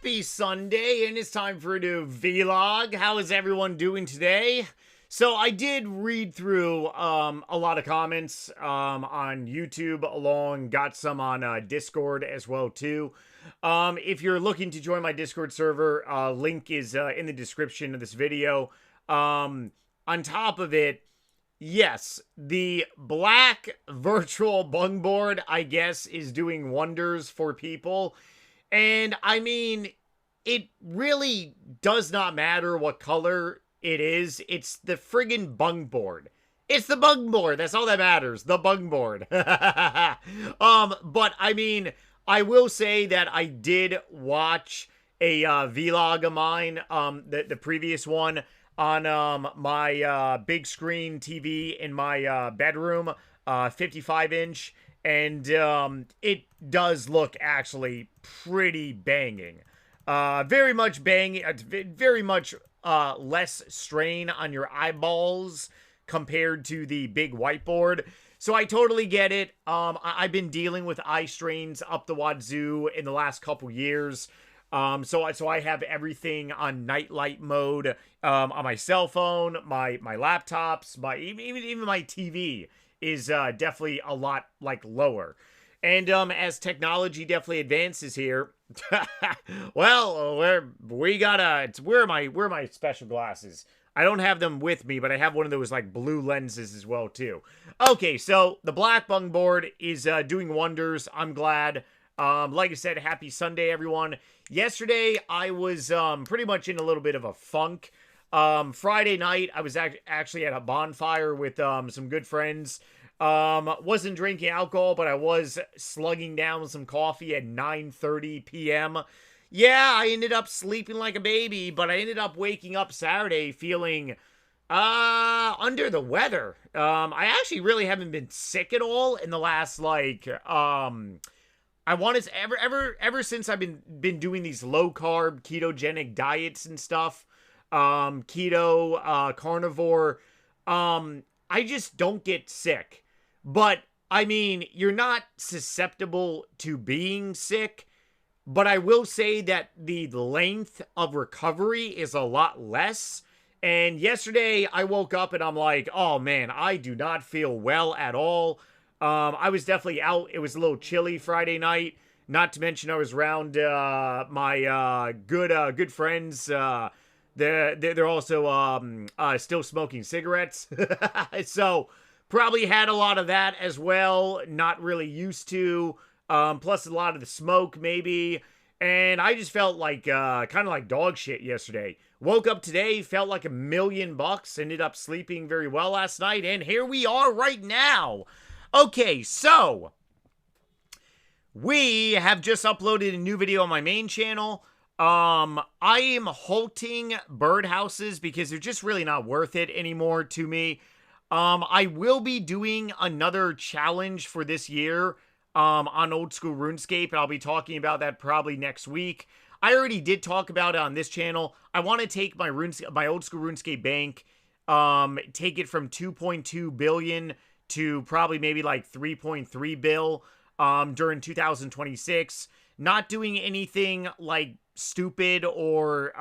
Happy Sunday, and it's time for a new vlog. How is everyone doing today? So I did read through a lot of comments on YouTube, got some on Discord as well too. If you're looking to join my Discord server, link is in the description of this video. On top of it, yes, the black virtual bung board, I guess, is doing wonders for people. And I mean, it really does not matter what color it is. It's the friggin' bung board. It's the bung board. That's all that matters. The bung board. But I mean, I will say that I did watch a vlog of mine, the previous one, on my big screen TV in my bedroom, 55-inch. And it does look actually pretty banging. Very much banging. Very much less strain on your eyeballs compared to the big whiteboard. So I totally get it. I've been dealing with eye strains up the wazoo in the last couple years. So I have everything on nightlight mode on my cell phone, my laptops, even my TV is definitely a lot like lower. And as technology definitely advances here, well, where are my special glasses? I don't have them with me, but I have one of those like blue lenses as well too. Okay, so the black bung board is doing wonders. I'm glad. Like I said, happy Sunday, everyone. Yesterday, I was pretty much in a little bit of a funk. Friday night, I was actually at a bonfire with some good friends. Wasn't drinking alcohol, but I was slugging down some coffee at 9:30 p.m. Yeah, I ended up sleeping like a baby, but I ended up waking up Saturday feeling under the weather. I actually really haven't been sick at all in the last like I want to ever since I've been doing these low carb ketogenic diets and stuff, keto, carnivore, I just don't get sick. But I mean, you're not susceptible to being sick, but I will say that the length of recovery is a lot less. And yesterday I woke up and I'm like, oh man, I do not feel well at all. I was definitely out. It was a little chilly Friday night. Not to mention I was around my good friends. They're also still smoking cigarettes. So probably had a lot of that as well. Not really used to. Plus a lot of the smoke maybe. And I just felt like kind of like dog shit yesterday. Woke up today, felt like $1,000,000. Ended up sleeping very well last night. And here we are right now. Okay, so we have just uploaded a new video on my main channel. I am halting birdhouses because they're just really not worth it anymore to me. I will be doing another challenge for this year on Old School Runescape, and I'll be talking about that probably next week. I already did talk about it on this channel. I want to take my Old School Runescape bank, take it from 2.2 billion to probably maybe like 3.3 bill during 2026. Not doing anything like stupid or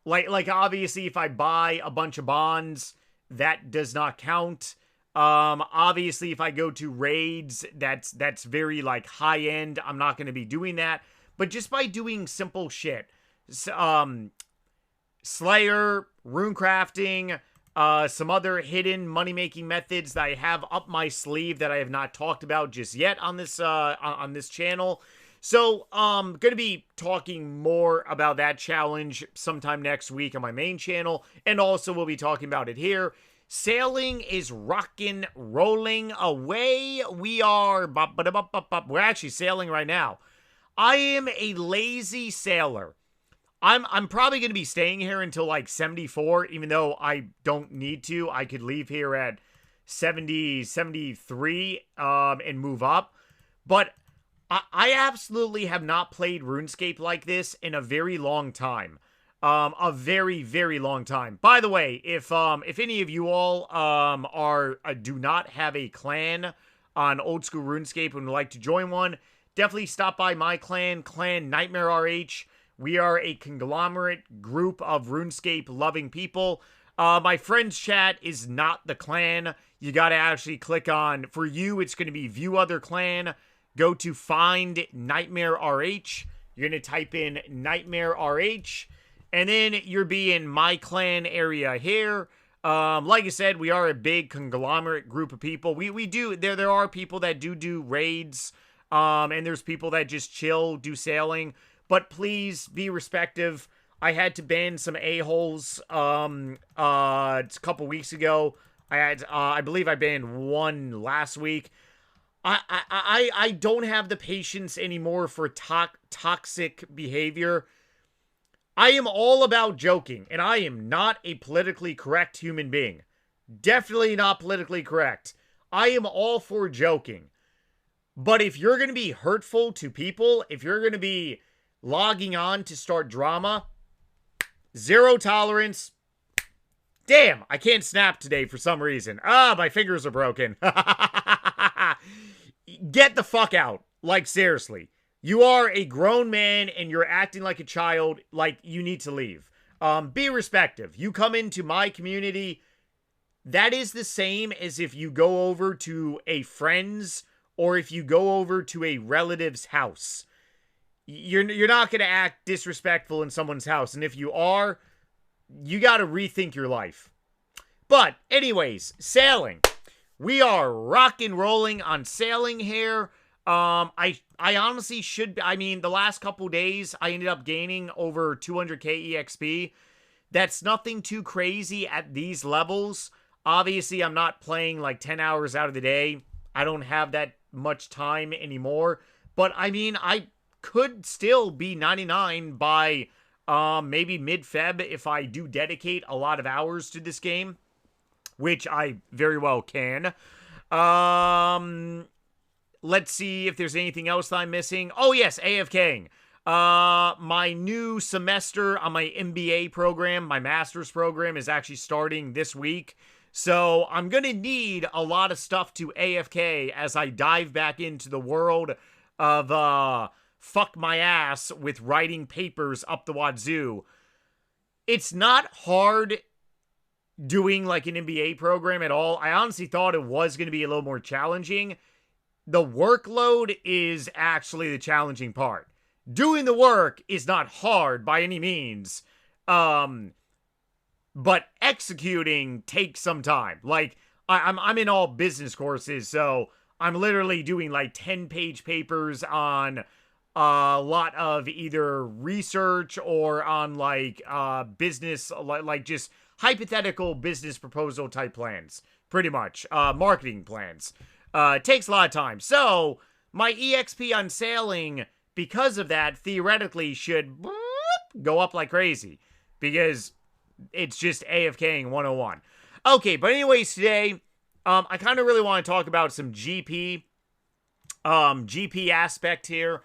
like obviously if I buy a bunch of bonds, that does not count. Obviously if I go to raids, that's very like high end. I'm not going to be doing that. But just by doing simple shit, Slayer, rune crafting, some other hidden money-making methods that I have up my sleeve that I have not talked about just yet on this channel. So, going to be talking more about that challenge sometime next week on my main channel, and also we'll be talking about it here. Sailing is rocking, rolling away. We are, we're actually sailing right now. I am a lazy sailor. I'm probably going to be staying here until like 74, even though I don't need to. I could leave here at 70, 73, and move up. But I absolutely have not played RuneScape like this in a very long time. A very, very long time. By the way, if any of you all do not have a clan on Old School RuneScape and would like to join one, definitely stop by my clan, Clan Nightmare RH. We are a conglomerate group of RuneScape loving people. My friends chat is not the clan. You got to actually click on, for you, it's going to be view other clan. Go to find Nightmare RH. You're going to type in Nightmare RH. And then you'll be in my clan area here. Like I said, we are a big conglomerate group of people. We do, there are people that do raids. And there's people that just chill, do sailing. But please be respective. I had to ban some a-holes a couple weeks ago. I believe I banned one last week. I don't have the patience anymore for toxic behavior. I am all about joking, and I am not a politically correct human being. Definitely not politically correct. I am all for joking. But if you're going to be hurtful to people, if you're going to be logging on to start drama, zero tolerance. Damn, I can't snap today for some reason. My fingers are broken. Get the fuck out. Like, seriously. You are a grown man and you're acting like a child. Like, you need to leave. Be respective. You come into my community. That is the same as if you go over to a friend's or if you go over to a relative's house. You're not going to act disrespectful in someone's house. And if you are, you got to rethink your life. But anyways, sailing. We are rock and rolling on sailing here. I honestly should, I mean, the last couple days, I ended up gaining over 200k EXP. That's nothing too crazy at these levels. Obviously, I'm not playing like 10 hours out of the day. I don't have that much time anymore. But I mean, I could still be 99 by maybe mid-Feb if I do dedicate a lot of hours to this game, which I very well can. Let's see if there's anything else that I'm missing. Oh yes, AFKing. My new semester on my MBA program, my master's program, is actually starting this week. So I'm going to need a lot of stuff to AFK as I dive back into the world of fuck my ass with writing papers up the wazoo. It's not hard doing like an MBA program at all. I honestly thought it was going to be a little more challenging. The workload is actually the challenging part. Doing the work is not hard by any means. But executing takes some time. Like, I'm in all business courses, so I'm literally doing like 10-page papers on a lot of either research or on like business, like just hypothetical business proposal type plans, pretty much. Marketing plans. It takes a lot of time. So my EXP on sailing, because of that, theoretically should go up like crazy because it's just AFKing 101. Okay, but anyways, today, I kind of really want to talk about some GP aspect here,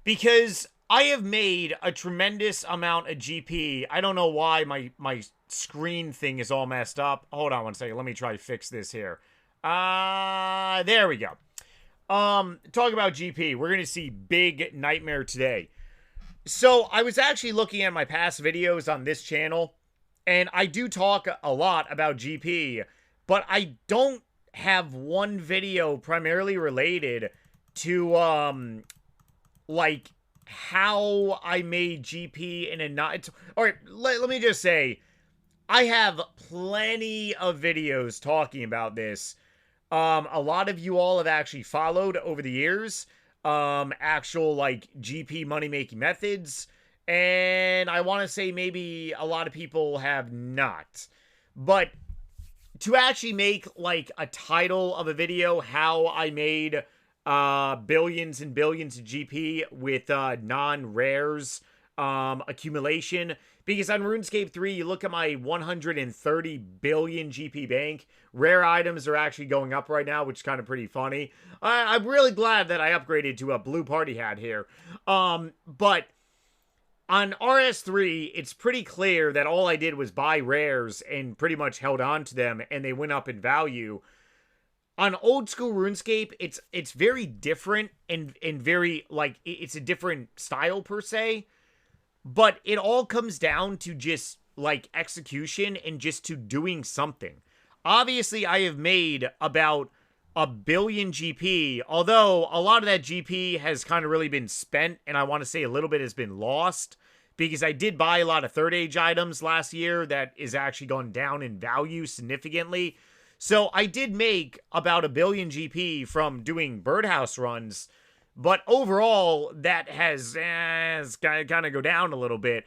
because I have made a tremendous amount of GP. I don't know why my screen thing is all messed up. Hold on one second. Let me try to fix this here. There we go. Talk about GP. We're going to see Big Nightmare today. So, I was actually looking at my past videos on this channel, and I do talk a lot about GP, but I don't have one video primarily related to, like, how I made GP in a not... Alright, let me just say, I have plenty of videos talking about this. A lot of you all have actually followed over the years, actual, like, GP money-making methods, and I want to say maybe a lot of people have not. But to actually make, like, a title of a video, how I made billions and billions of GP with non-rares accumulation, because on RuneScape 3, you look at my 130 billion GP bank, rare items are actually going up right now, which is kind of pretty funny. I'm really glad that I upgraded to a blue party hat here. But on RS3, it's pretty clear that all I did was buy rares and pretty much held on to them, and they went up in value. on old school RuneScape, it's very different and very like it's a different style per se, but it all comes down to just like execution and just to doing something. Obviously, I have made about 1 billion GP, although a lot of that GP has kind of really been spent, and I want to say a little bit has been lost because I did buy a lot of third age items last year that is actually gone down in value significantly. So I did make about 1 billion GP from doing birdhouse runs, but overall that has kind of go down a little bit.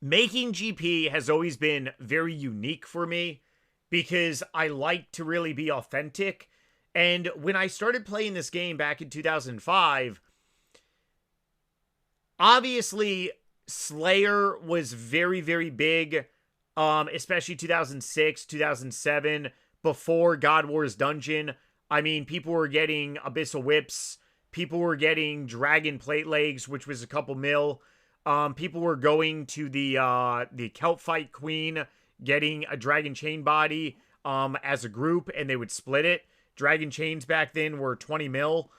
Making GP has always been very unique for me because I like to really be authentic. And when I started playing this game back in 2005, obviously Slayer was very, very big, especially 2006, 2007, before God Wars Dungeon. I mean, people were getting Abyssal Whips, people were getting Dragon Plate Legs, which was a couple mil. People were going to the Kelp Fight Queen, getting a Dragon Chain Body as a group, and they would split it. Dragon Chains back then were 20 mil.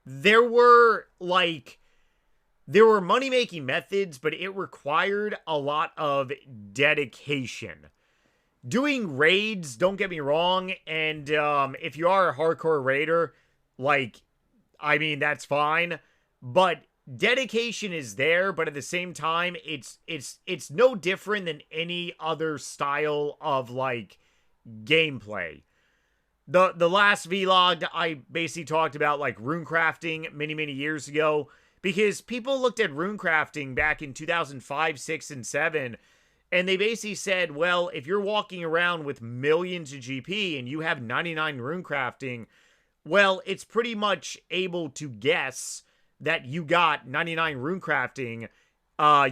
There were money-making methods, but it required a lot of dedication. Doing raids, don't get me wrong, and if you are a hardcore raider, I mean, that's fine. But dedication is there, but at the same time, it's no different than any other style of gameplay. The last vlog I basically talked about rune crafting many years ago, because people looked at rune crafting back in 2005, 6, and 7, and they basically said, well, if you're walking around with millions of GP and you have 99 rune crafting, well, it's pretty much able to guess that you got 99 rune crafting.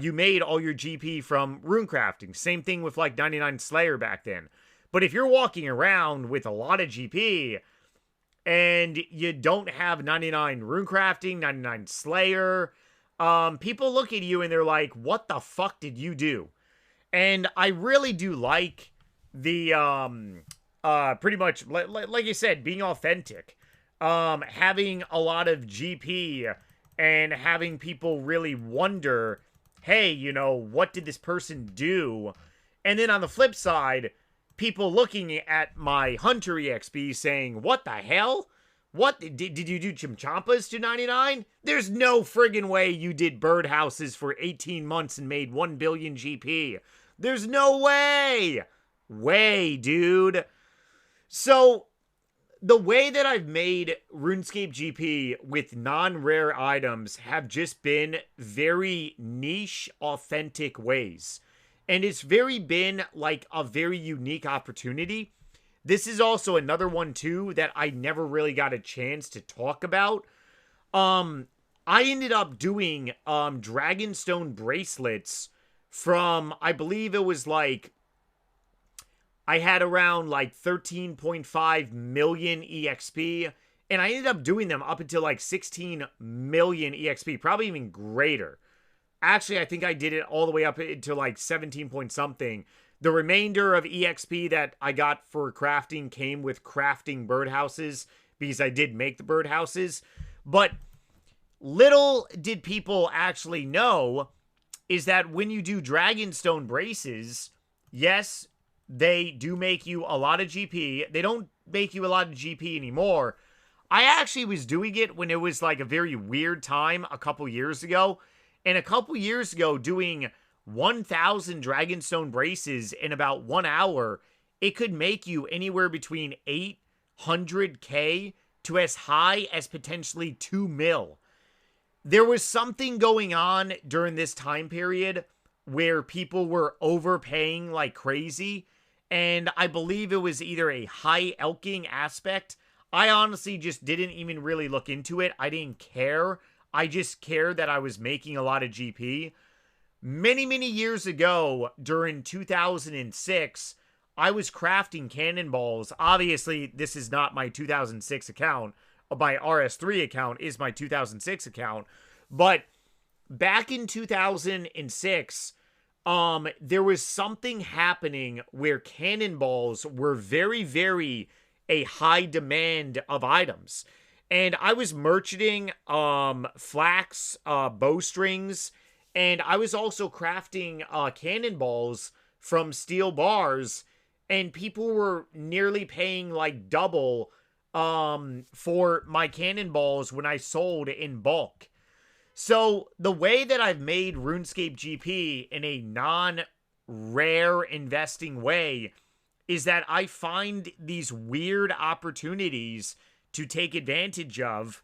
You made all your GP from rune crafting. Same thing with 99 Slayer back then. But if you're walking around with a lot of GP and you don't have 99 rune crafting, 99 Slayer, people look at you and they're like, what the fuck did you do? And I really do like the, pretty much, like you said, being authentic. Having a lot of GP and having people really wonder, hey, what did this person do? And then on the flip side, people looking at my Hunter EXP saying, what the hell? What, did you do Chimchampas to 99? There's no friggin' way you did birdhouses for 18 months and made 1 billion GP. There's no way! Dude. So, the way that I've made RuneScape GP with non-rare items have just been very niche, authentic ways. And it's been a very unique opportunity. This is also another one too that I never really got a chance to talk about. I ended up doing Dragonstone bracelets from, I believe it was I had around 13.5 million EXP, and I ended up doing them up until 16 million EXP, probably even greater. Actually, I think I did it all the way up into 17 point something. The remainder of EXP that I got for crafting came with crafting birdhouses, because I did make the birdhouses. But little did people actually know is that when you do Dragonstone braces, yes, they do make you a lot of GP. They don't make you a lot of GP anymore. I actually was doing it when it was a very weird time a couple years ago. And a couple years ago, doing 1,000 Dragonstone braces in about 1 hour, it could make you anywhere between 800k to as high as potentially 2 mil. There was something going on during this time period where people were overpaying like crazy, and I believe it was either a high elking aspect. I honestly just didn't even really look into it. I didn't care. I just cared that I was making a lot of GP. Many years ago, during 2006, I was crafting cannonballs. Obviously, this is not my 2006 account. My RS3 account is my 2006 account. But back in 2006, there was something happening where cannonballs were very, very a high demand of items. And I was merchanting flax, bowstrings, and I was also crafting cannonballs from steel bars, and people were nearly paying like double for my cannonballs when I sold in bulk. So the way that I've made RuneScape GP in a non-rare investing way is that I find these weird opportunities to take advantage of,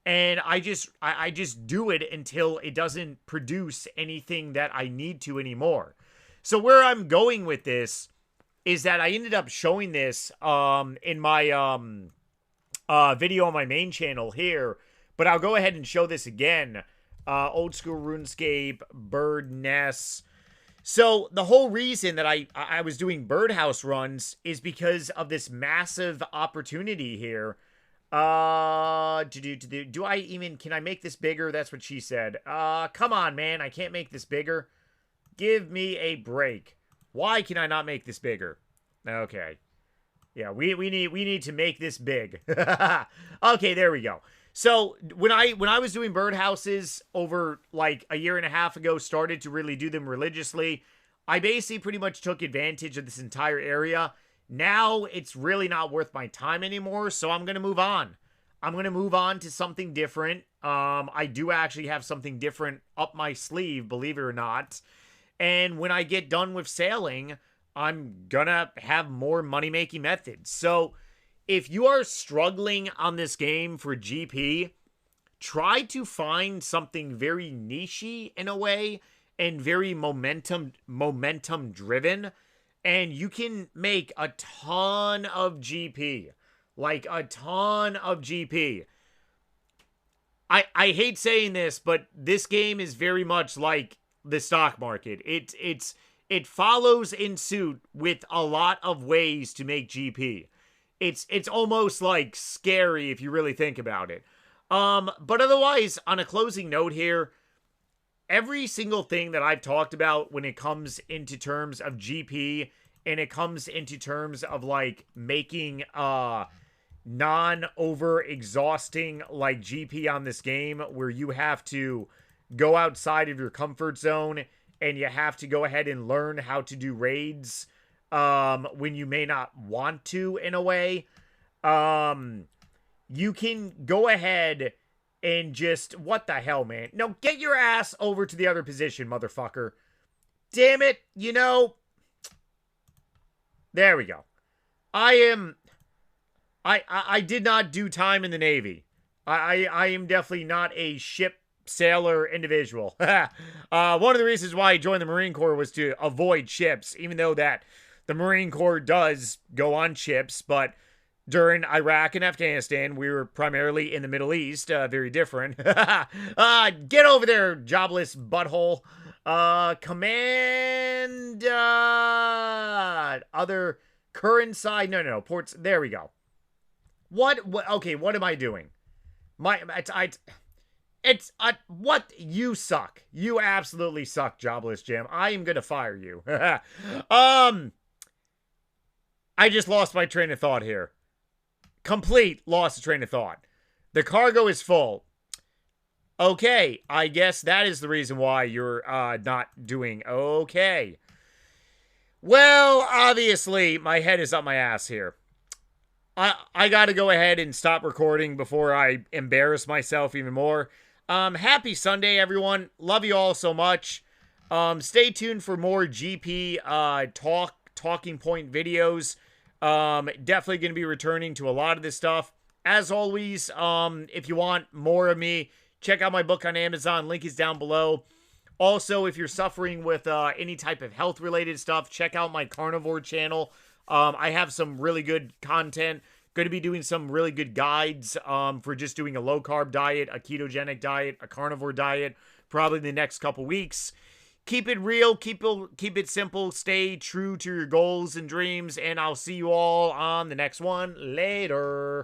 and I just do it until it doesn't produce anything that I need to anymore. So where I'm going with this is that I ended up showing this in my video on my main channel here, but I'll go ahead and show this again. Old School RuneScape, bird nests. So the whole reason that I was doing birdhouse runs is because of this massive opportunity here. Do I even, can I make this bigger? That's what she said. Come on, man. I can't make this bigger. Give me a break. Why can I not make this bigger? Okay. Yeah, we need to make this big. Okay, there we go. So when I was doing birdhouses over like a year and a half ago, started to really do them religiously, I basically pretty much took advantage of this entire area. Now it's really not worth my time anymore, so I'm going to move on. I'm going to move on to something different. I do actually have something different up my sleeve, believe it or not. And when I get done with sailing, I'm going to have more money-making methods. So if you are struggling on this game for GP, try to find something very niche-y in a way and very momentum driven, and you can make a ton of GP. Like a ton of GP. I hate saying this, but this game is very much like the stock market. It follows in suit with a lot of ways to make GP. It's almost like scary if you really think about it. But otherwise, on a closing note here, every single thing that I've talked about when it comes into terms of GP and it comes into terms of like making non-over exhausting like GP on this game, where you have to go outside of your comfort zone and you have to go ahead and learn how to do raids when you may not want to, in a way. You can go ahead and just, what the hell, man? No, get your ass over to the other position, motherfucker. Damn it, you know. There we go. I did not do time in the Navy. I am definitely not a ship sailor individual. One of the reasons why I joined the Marine Corps was to avoid ships, even though that the Marine Corps does go on ships, but during Iraq and Afghanistan, we were primarily in the Middle East, very different. Get over there, jobless butthole. Command, other current side, no, ports, there we go. What, okay, what am I doing? What? You suck. You absolutely suck, jobless Jim. I am gonna fire you. I just lost my train of thought here. Complete lost the train of thought. The cargo is full. Okay, I guess that is the reason why you're not doing okay. Well, obviously, my head is up my ass here. I gotta go ahead and stop recording before I embarrass myself even more. Happy Sunday, everyone. Love you all so much. Stay tuned for more GP talking point videos. Definitely going to be returning to a lot of this stuff. As always, if you want more of me, check out my book on Amazon. Link is down below. Also, if you're suffering with any type of health-related stuff, check out my carnivore channel. I have some really good content. Going to be doing some really good guides for just doing a low-carb diet, a ketogenic diet, a carnivore diet, probably in the next couple weeks. Keep it real, keep it simple, stay true to your goals and dreams, and I'll see you all on the next one. Later.